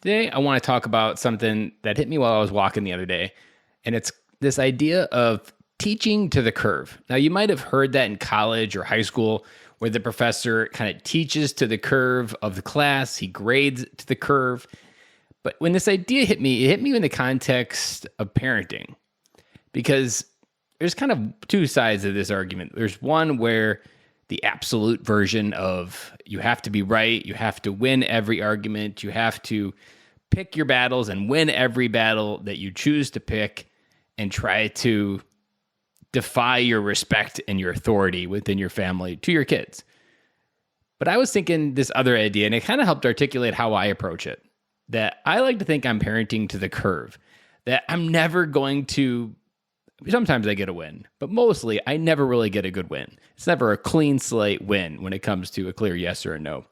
Today, I want to talk about something that hit me while I was walking the other day, and it's this idea of teaching to the curve. Now, you might have heard that in college or high school, where the professor kind of teaches to the curve of the class, he grades to the curve. But when this idea hit me, it hit me in the context of parenting, because there's kind of two sides of this argument. There's one where the absolute version of you have to be right, you have to win every argument, you have to pick your battles and win every battle that you choose to pick and try to defy your respect and your authority within your family to your kids. But I was thinking this other idea, and it kind of helped articulate how I approach it, that I like to think I'm parenting to the curve, that I'm never going to. Sometimes I get a win, but mostly I never really get a good win. It's never a clean slate win when it comes to a clear yes or a no.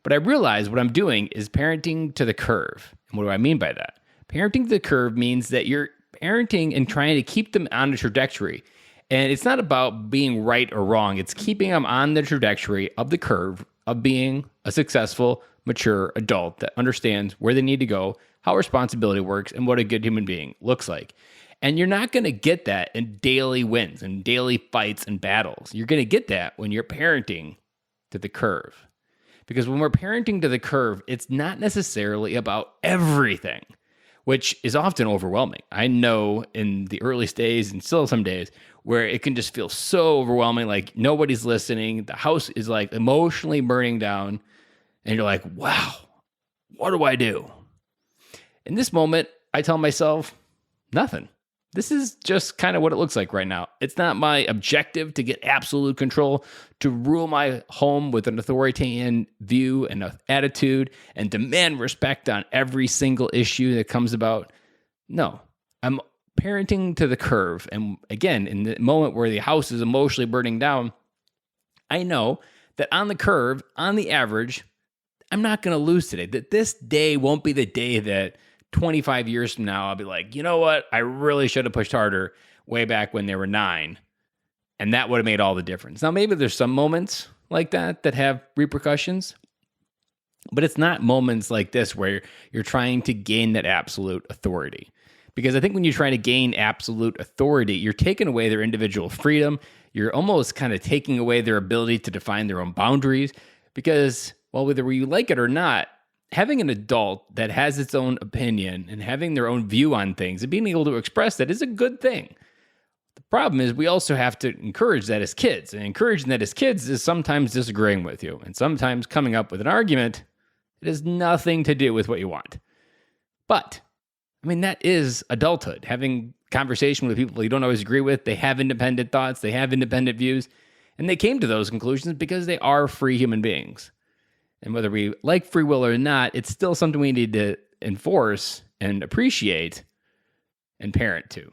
But I realize what I'm doing is parenting to the curve. And what do I mean by that? Parenting to the curve means that you're parenting and trying to keep them on a trajectory. And it's not about being right or wrong. It's keeping them on the trajectory of the curve of being a successful, mature adult that understands where they need to go, how responsibility works, and what a good human being looks like. And you're not going to get that in daily wins and daily fights and battles. You're going to get that when you're parenting to the curve. Because when we're parenting to the curve, it's not necessarily about everything, which is often overwhelming. I know in the earliest days and still some days where it can just feel so overwhelming, like nobody's listening. The house is like emotionally burning down. And you're like, wow, what do I do? In this moment, I tell myself, nothing. This is just kind of what it looks like right now. It's not my objective to get absolute control, to rule my home with an authoritarian view and attitude and demand respect on every single issue that comes about. No, I'm parenting to the curve. And again, in the moment where the house is emotionally burning down, I know that on the curve, on the average, I'm not going to lose today. That this day won't be the day that 25 years from now, I'll be like, you know what? I really should have pushed harder way back when they were 9. And that would have made all the difference. Now, maybe there's some moments like that that have repercussions, but it's not moments like this where you're trying to gain that absolute authority. Because I think when you're trying to gain absolute authority, you're taking away their individual freedom. You're almost kind of taking away their ability to define their own boundaries. Because, well, whether you like it or not, having an adult that has its own opinion and having their own view on things and being able to express that is a good thing. The problem is we also have to encourage that as kids. And encouraging that as kids is sometimes disagreeing with you and sometimes coming up with an argument that has nothing to do with what you want. But, I mean, that is adulthood. Having conversation with people you don't always agree with. They have independent thoughts. They have independent views. And they came to those conclusions because they are free human beings. And whether we like free will or not, it's still something we need to enforce and appreciate and parent to.